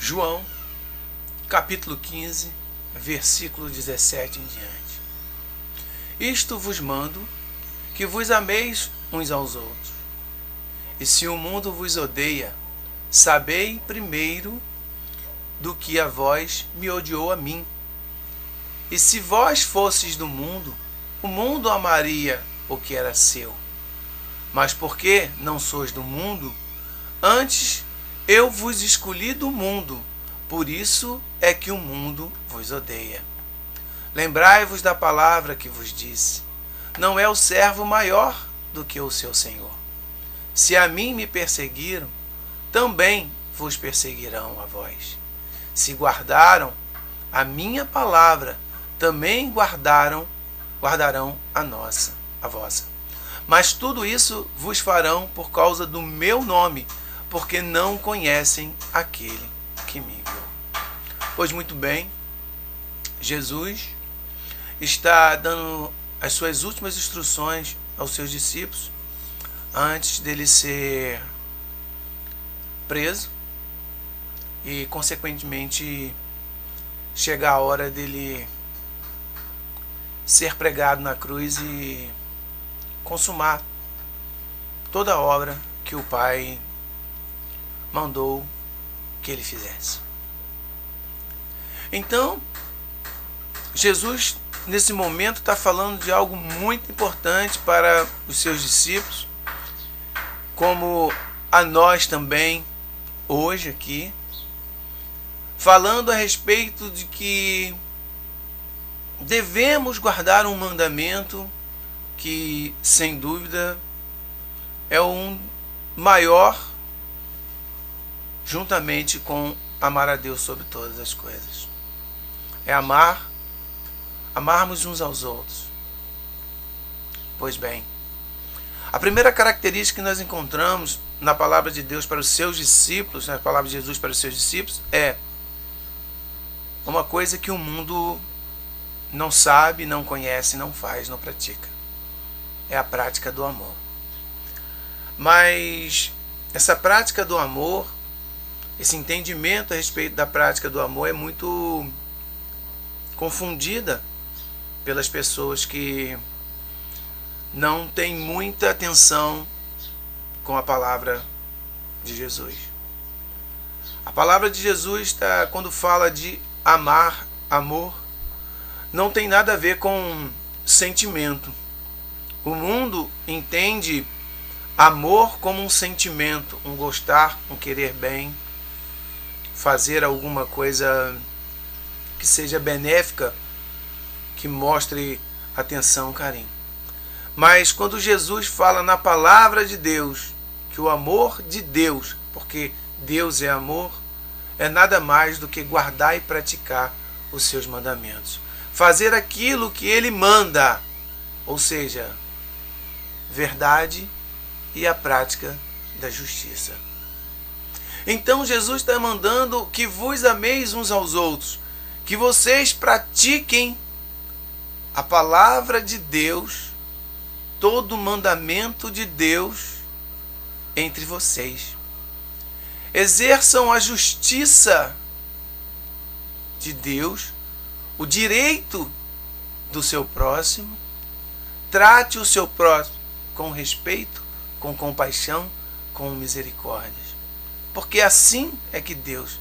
João, capítulo 15, versículo 17 em diante. Isto vos mando, que vos ameis uns aos outros. E se o mundo vos odeia, sabei primeiro do que a vós me odiou a mim. E se vós fosseis do mundo, o mundo amaria o que era seu. Mas porque não sois do mundo, antes eu vos escolhi do mundo, por isso é que o mundo vos odeia. Lembrai-vos da palavra que vos disse: não é o servo maior do que o seu senhor. Se a mim me perseguiram, também vos perseguirão a vós. Se guardaram a minha palavra, também guardarão a vossa. Mas tudo isso vos farão por causa do meu nome, porque não conhecem aquele que me enviou. Pois muito bem, Jesus está dando as suas últimas instruções aos seus discípulos antes dele ser preso e, consequentemente, chegar a hora dele ser pregado na cruz e consumar toda a obra que o Pai mandou que ele fizesse. Então, Jesus, nesse momento, está falando de algo muito importante para os seus discípulos, como a nós também, hoje aqui, falando a respeito de que devemos guardar um mandamento que, sem dúvida, é um maior, juntamente com amar a Deus sobre todas as coisas. É amarmos uns aos outros. Pois bem, a primeira característica que nós encontramos na palavra de Deus para os seus discípulos, na palavra de Jesus para os seus discípulos, é uma coisa que o mundo não sabe, não conhece, não faz, não pratica. É a prática do amor. Mas essa prática do amor, esse entendimento a respeito da prática do amor é muito confundida pelas pessoas que não têm muita atenção com a palavra de Jesus. A palavra de Jesus, quando fala de amar, amor, não tem nada a ver com sentimento. O mundo entende amor como um sentimento, um gostar, um querer bem, fazer alguma coisa que seja benéfica, que mostre atenção, carinho. Mas quando Jesus fala na palavra de Deus, que o amor de Deus, porque Deus é amor, é nada mais do que guardar e praticar os seus mandamentos. Fazer aquilo que ele manda, ou seja, verdade e a prática da justiça. Então Jesus está mandando que vos ameis uns aos outros, que vocês pratiquem a palavra de Deus, todo o mandamento de Deus entre vocês. Exerçam a justiça de Deus, o direito do seu próximo, trate o seu próximo com respeito, com compaixão, com misericórdia. Porque assim é que Deus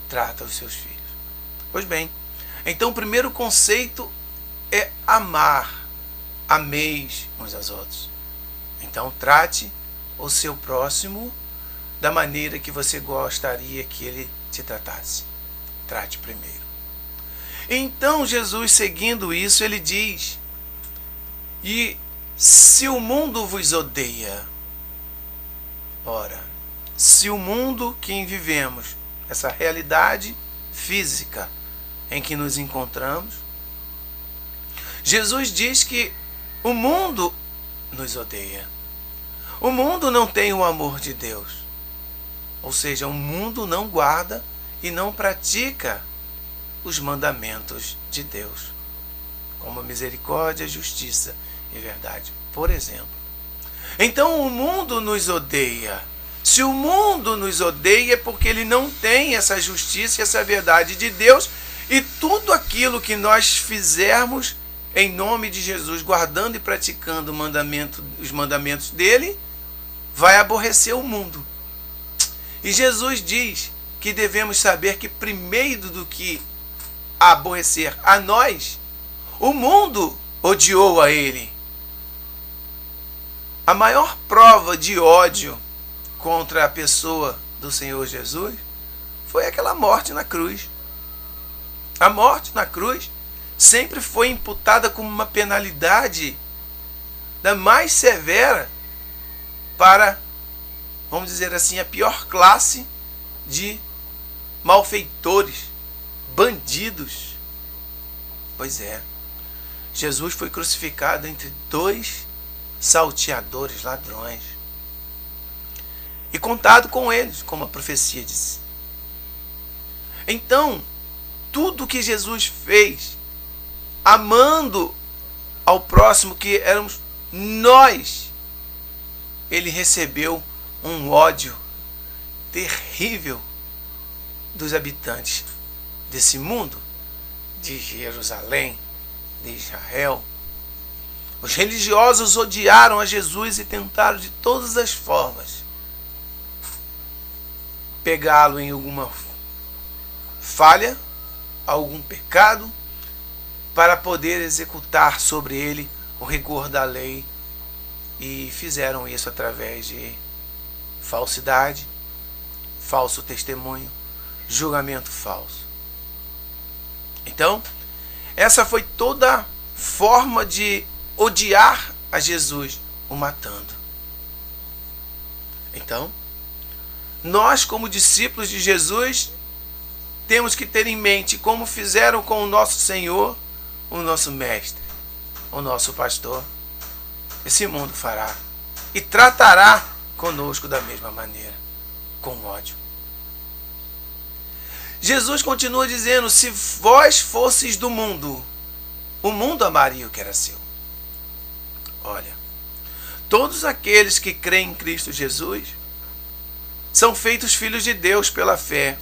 trata os seus filhos. Pois bem, então o primeiro conceito é amar. Ameis uns aos outros. Então trate o seu próximo da maneira que você gostaria que ele te tratasse. Trate primeiro. Então Jesus, seguindo isso, ele diz: e se o mundo vos odeia, ora, se o mundo que vivemos, essa realidade física em que nos encontramos, Jesus diz que o mundo nos odeia. O mundo não tem o amor de Deus. Ou seja, o mundo não guarda e não pratica os mandamentos de Deus, como misericórdia, justiça e verdade, por exemplo. Então o mundo nos odeia. Se o mundo nos odeia é porque ele não tem essa justiça e essa verdade de Deus, e tudo aquilo que nós fizermos em nome de Jesus, guardando e praticando os mandamentos dele, vai aborrecer o mundo. E Jesus diz que devemos saber que primeiro do que aborrecer a nós, o mundo odiou a ele. A maior prova de ódio contra a pessoa do Senhor Jesus foi aquela morte na cruz. A morte na cruz sempre foi imputada como uma penalidade da mais severa para, vamos dizer assim, a pior classe de malfeitores, bandidos. Pois é, Jesus foi crucificado entre dois salteadores, ladrões, e contado com eles, como a profecia diz. Então, tudo que Jesus fez, amando ao próximo, que éramos nós, ele recebeu um ódio terrível dos habitantes desse mundo, de Jerusalém, de Israel. Os religiosos odiaram a Jesus e tentaram de todas as formas pegá-lo em alguma falha, algum pecado, para poder executar sobre ele o rigor da lei, e fizeram isso através de falsidade, falso testemunho, julgamento falso. Então, essa foi toda a forma de odiar a Jesus, o matando. Então, nós, como discípulos de Jesus, temos que ter em mente como fizeram com o nosso Senhor, o nosso Mestre, o nosso Pastor. Esse mundo fará e tratará conosco da mesma maneira, com ódio. Jesus continua dizendo: se vós fosseis do mundo, o mundo amaria o que era seu. Olha, todos aqueles que creem em Cristo Jesus são feitos filhos de Deus pela fé.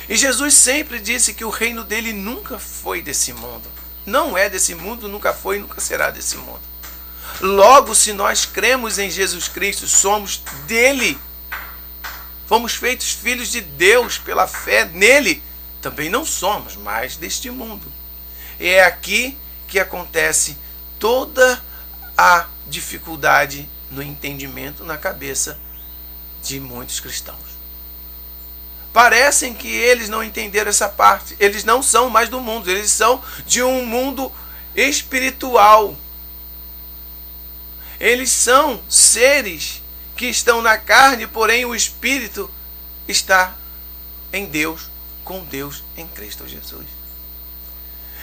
E Jesus sempre disse que o reino dele nunca foi desse mundo. Não é desse mundo, nunca foi e nunca será desse mundo. Logo, se nós cremos em Jesus Cristo, somos dele. Fomos feitos filhos de Deus pela fé nele. Também não somos mais deste mundo. E é aqui que acontece toda a dificuldade no entendimento, na cabeça de muitos cristãos. Parecem que eles não entenderam essa parte. Eles não são mais do mundo, eles são de um mundo espiritual. Eles são seres que estão na carne, porém o espírito está em Deus, com Deus em Cristo Jesus.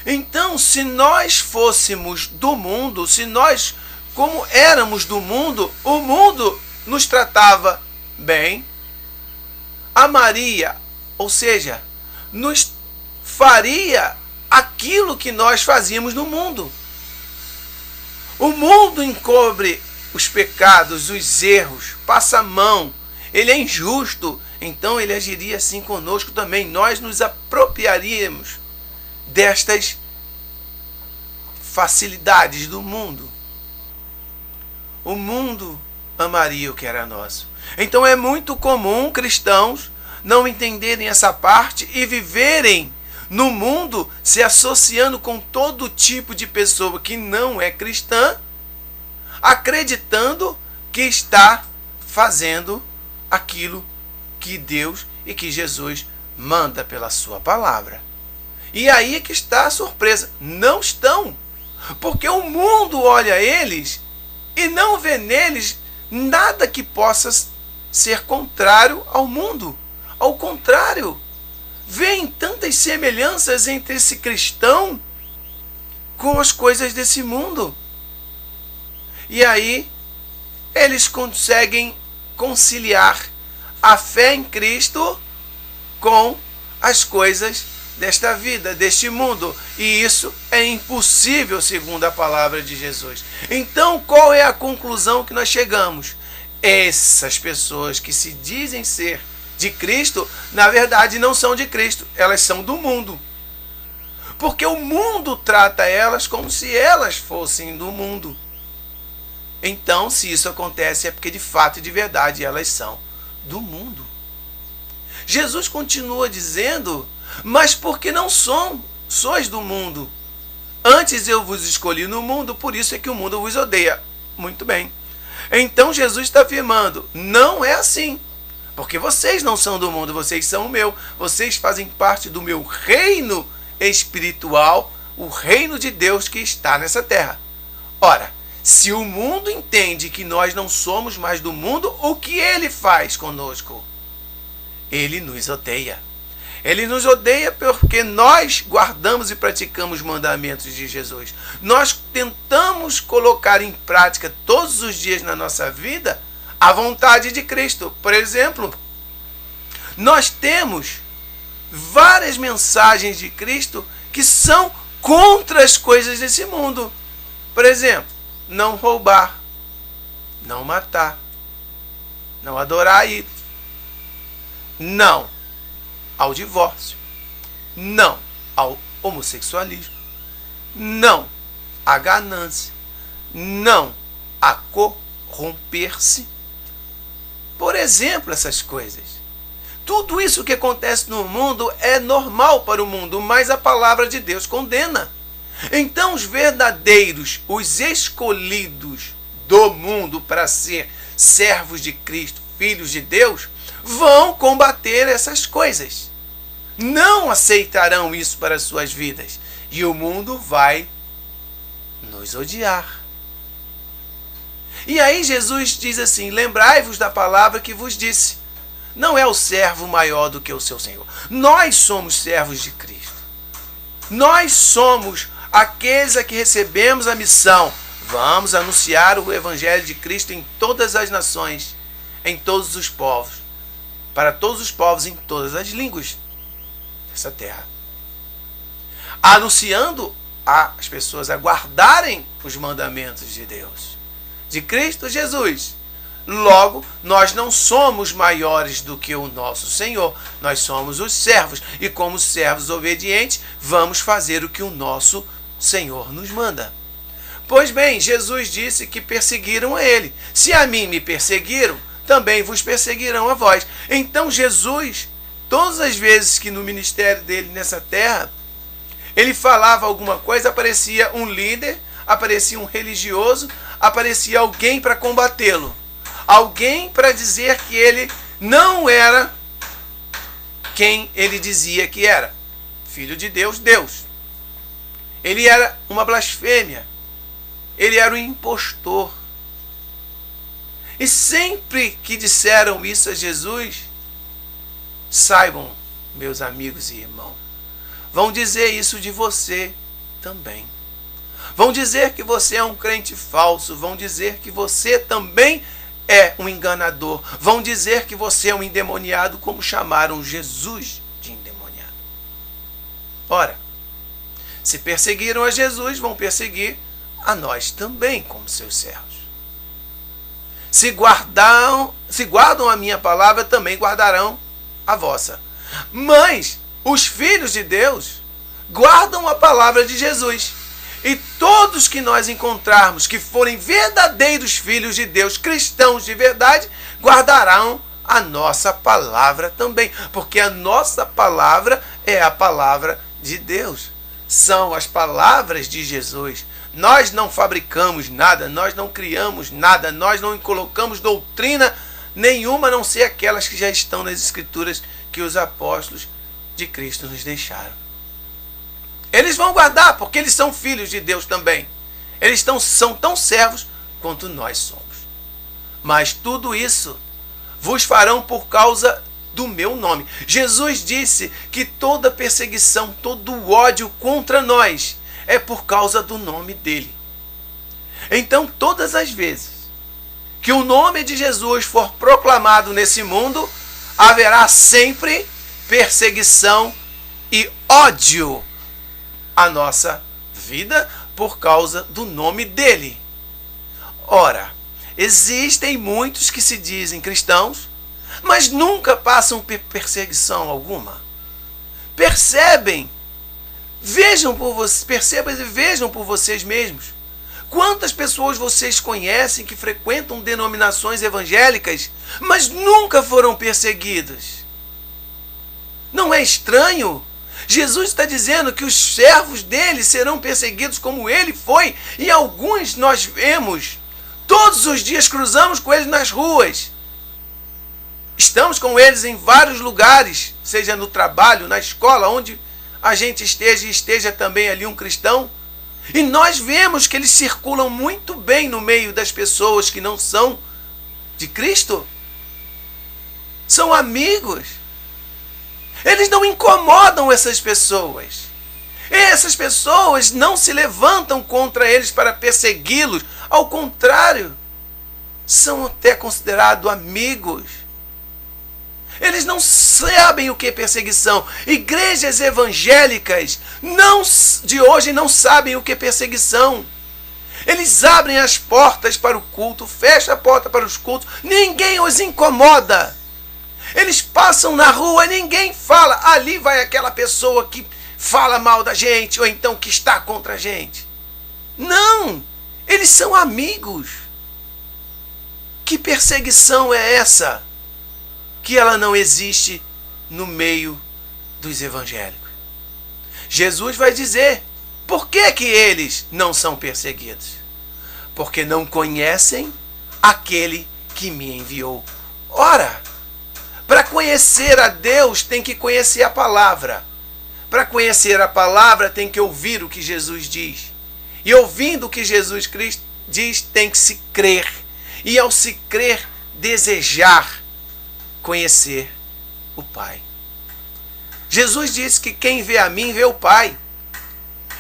Então, se nós fôssemos do mundo, se nós, como éramos do mundo, o mundo nos tratava bem, amaria, ou seja, nos faria aquilo que nós fazíamos no mundo. O mundo encobre os pecados, os erros, passa a mão, ele é injusto, então ele agiria assim conosco também. Nós nos apropriaríamos destas facilidades do mundo. O mundo amaria o que era nosso. Então é muito comum cristãos não entenderem essa parte e viverem no mundo se associando com todo tipo de pessoa que não é cristã, acreditando que está fazendo aquilo que Deus e que Jesus manda pela sua palavra. E aí é que está a surpresa. Não estão. Porque o mundo olha eles e não vê neles nada que possa ser contrário ao mundo. Ao contrário, vêem tantas semelhanças entre esse cristão com as coisas desse mundo. E aí eles conseguem conciliar a fé em Cristo com as coisas desta vida, deste mundo. E isso é impossível segundo a palavra de Jesus. Então, qual é a conclusão que nós chegamos? essas pessoas que se dizem ser de Cristo, na verdade não são de Cristo, elas são do mundo. Porque o mundo trata elas como se elas fossem do mundo. Então, se isso acontece, é porque de fato e de verdade elas são do mundo. Jesus continua dizendo: mas porque não sois do mundo? Antes eu vos escolhi no mundo, por isso é que o mundo vos odeia. Muito bem. Então Jesus está afirmando: não é assim. Porque vocês não são do mundo, vocês são o meu. Vocês fazem parte do meu reino espiritual, o reino de Deus que está nessa terra. Ora, se o mundo entende que nós não somos mais do mundo, o que ele faz conosco? Ele nos odeia. Ele nos odeia porque nós guardamos e praticamos os mandamentos de Jesus. Nós tentamos colocar em prática todos os dias na nossa vida a vontade de Cristo. Por exemplo, nós temos várias mensagens de Cristo que são contra as coisas desse mundo. Por exemplo, não roubar, não matar, não adorar ídolos, não ao divórcio, não ao homossexualismo, não à ganância, não a corromper-se. Por exemplo, essas coisas. Tudo isso que acontece no mundo é normal para o mundo, mas a palavra de Deus condena. Então os verdadeiros, os escolhidos do mundo para ser servos de Cristo, filhos de Deus, vão combater essas coisas. Não aceitarão isso para as suas vidas. E o mundo vai nos odiar. E aí Jesus diz assim: lembrai-vos da palavra que vos disse. Não é o servo maior do que o seu Senhor. Nós somos servos de Cristo. Nós somos aqueles a que recebemos a missão. Vamos anunciar o Evangelho de Cristo em todas as nações, em todos os povos, para todos os povos, em todas as línguas dessa terra. Anunciando as pessoas a guardarem os mandamentos de Deus, de Cristo Jesus. Logo, nós não somos maiores do que o nosso Senhor. Nós somos os servos. E como servos obedientes, vamos fazer o que o nosso Senhor nos manda. Pois bem, Jesus disse que perseguiram a ele. Se a mim me perseguiram, também vos perseguirão a vós. Então Jesus, todas as vezes que no ministério dele nessa terra, ele falava alguma coisa, aparecia um líder, aparecia um religioso, aparecia alguém para combatê-lo. Alguém para dizer que ele não era quem ele dizia que era. Filho de Deus, Deus. Ele era uma blasfêmia. Ele era um impostor. E sempre que disseram isso a Jesus, saibam, meus amigos e irmãos, vão dizer isso de você também. Vão dizer que você é um crente falso. Vão dizer que você também é um enganador. Vão dizer que você é um endemoniado, como chamaram Jesus de endemoniado. Ora, se perseguiram a Jesus, vão perseguir a nós também, como seus servos. Se guardam a minha palavra, também guardarão a vossa. Mas os filhos de Deus guardam a palavra de Jesus. E todos que nós encontrarmos que forem verdadeiros filhos de Deus, cristãos de verdade, guardarão a nossa palavra também. Porque a nossa palavra é a palavra de Deus. São as palavras de Jesus. Nós não fabricamos nada, nós não criamos nada, nós não colocamos doutrina nenhuma, a não ser aquelas que já estão nas Escrituras que os apóstolos de Cristo nos deixaram. Eles vão guardar, porque eles são filhos de Deus também. Eles são tão servos quanto nós somos. Mas tudo isso vos farão por causa do meu nome. Jesus disse que toda perseguição, todo ódio contra nós é por causa do nome dele. Então, todas as vezes que o nome de Jesus for proclamado nesse mundo, haverá sempre perseguição e ódio à nossa vida por causa do nome dele. Ora, Existem muitos que se dizem cristãos, mas nunca passam por perseguição alguma. Percebam e vejam por vocês mesmos. Quantas pessoas vocês conhecem que frequentam denominações evangélicas, mas nunca foram perseguidas? Não é estranho? Jesus está dizendo que os servos dele serão perseguidos como ele foi, e alguns nós vemos, todos os dias cruzamos com eles nas ruas. Estamos com eles em vários lugares, seja no trabalho, na escola, onde a gente esteja e esteja também ali um cristão. E nós vemos que eles circulam muito bem no meio das pessoas que não são de Cristo. São amigos. Eles não incomodam essas pessoas. Essas pessoas não se levantam contra eles para persegui-los. Ao contrário, são até considerados amigos. Eles não sabem o que é perseguição. Igrejas evangélicas de hoje não sabem o que é perseguição. Eles abrem as portas para o culto, fecham a porta para os cultos, ninguém os incomoda. Eles passam na rua, ninguém fala, ali vai aquela pessoa que fala mal da gente, ou então que está contra a gente. Não, eles são amigos. Que perseguição é essa? Que ela não existe no meio dos evangélicos. Jesus vai dizer, por que que eles não são perseguidos? Porque não conhecem aquele que me enviou. Ora, para conhecer a Deus tem que conhecer a palavra. Para conhecer a palavra tem que ouvir o que Jesus diz. E ouvindo o que Jesus Cristo diz, tem que se crer. E ao se crer, desejar conhecer o Pai. Jesus disse que quem vê a mim vê o Pai.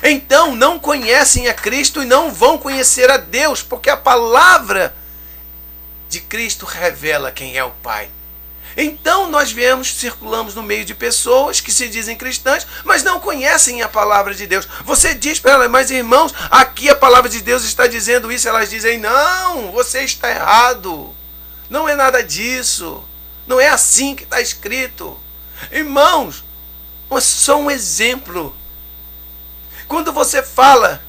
Então não conhecem a Cristo e não vão conhecer a Deus, porque a palavra de Cristo revela quem é o Pai. Então nós circulamos no meio de pessoas que se dizem cristãs, mas não conhecem a palavra de Deus. Você diz para elas, mas irmãos, aqui a palavra de Deus está dizendo isso. Elas dizem, não, você está errado. Não é nada disso. Não é assim que está escrito. Irmãos, só um exemplo. Quando você fala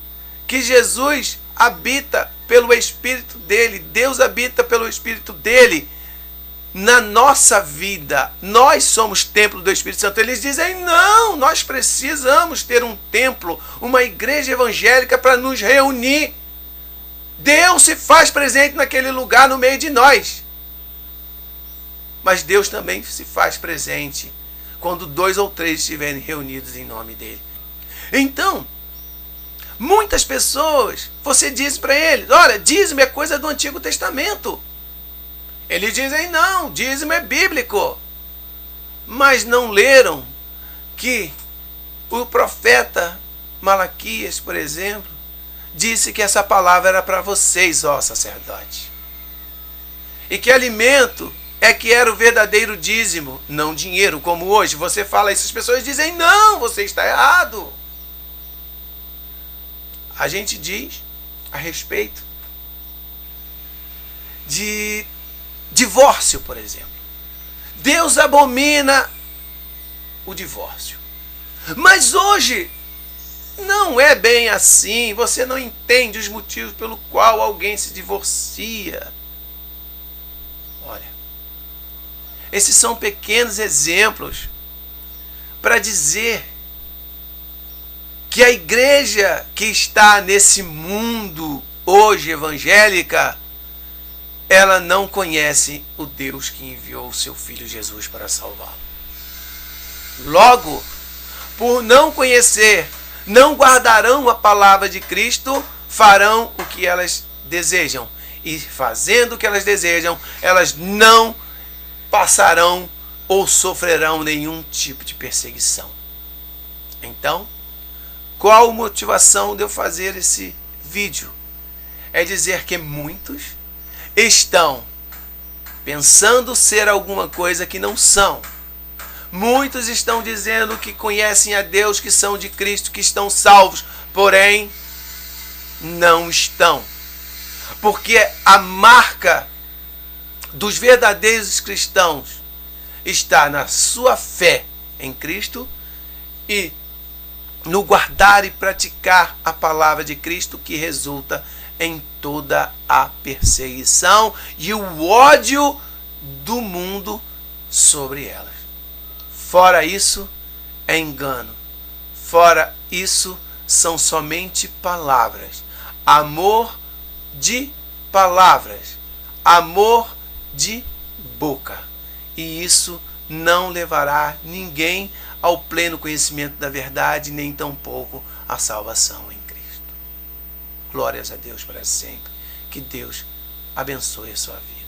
que Jesus habita pelo Espírito dele, Deus habita pelo Espírito dele, na nossa vida, nós somos templo do Espírito Santo. Eles dizem, não, nós precisamos ter um templo, uma igreja evangélica para nos reunir. Deus se faz presente naquele lugar no meio de nós. Mas Deus também se faz presente quando 2 ou 3 estiverem reunidos em nome dele. Então, muitas pessoas, você diz para eles, olha, dízimo é coisa do Antigo Testamento. Eles dizem, não, dízimo é bíblico. Mas não leram que o profeta Malaquias, por exemplo, disse que essa palavra era para vocês, ó sacerdote. E que alimento é que era o verdadeiro dízimo, não dinheiro, como hoje. Você fala isso, as pessoas dizem, não, você está errado. A gente diz a respeito de divórcio, por exemplo. Deus abomina o divórcio. Mas hoje não é bem assim. Você não entende os motivos pelo qual alguém se divorcia. Olha, esses são pequenos exemplos para dizer que a igreja que está nesse mundo hoje evangélica, ela não conhece o Deus que enviou o seu Filho Jesus para salvá-lo. Logo, por não conhecer, não guardarão a palavra de Cristo, farão o que elas desejam. E fazendo o que elas desejam, elas não passarão ou sofrerão nenhum tipo de perseguição. Então, qual a motivação de eu fazer esse vídeo? É dizer que muitos estão pensando ser alguma coisa que não são. Muitos estão dizendo que conhecem a Deus, que são de Cristo, que estão salvos, porém não estão. Porque a marca dos verdadeiros cristãos está na sua fé em Cristo e no guardar e praticar a palavra de Cristo, que resulta em toda a perseguição e o ódio do mundo sobre elas. Fora isso, é engano. Fora isso, são somente palavras. Amor de palavras. Amor de boca. E isso não levará ninguém ao pleno conhecimento da verdade, nem tampouco à salvação em Cristo. Glórias a Deus para sempre. Que Deus abençoe a sua vida.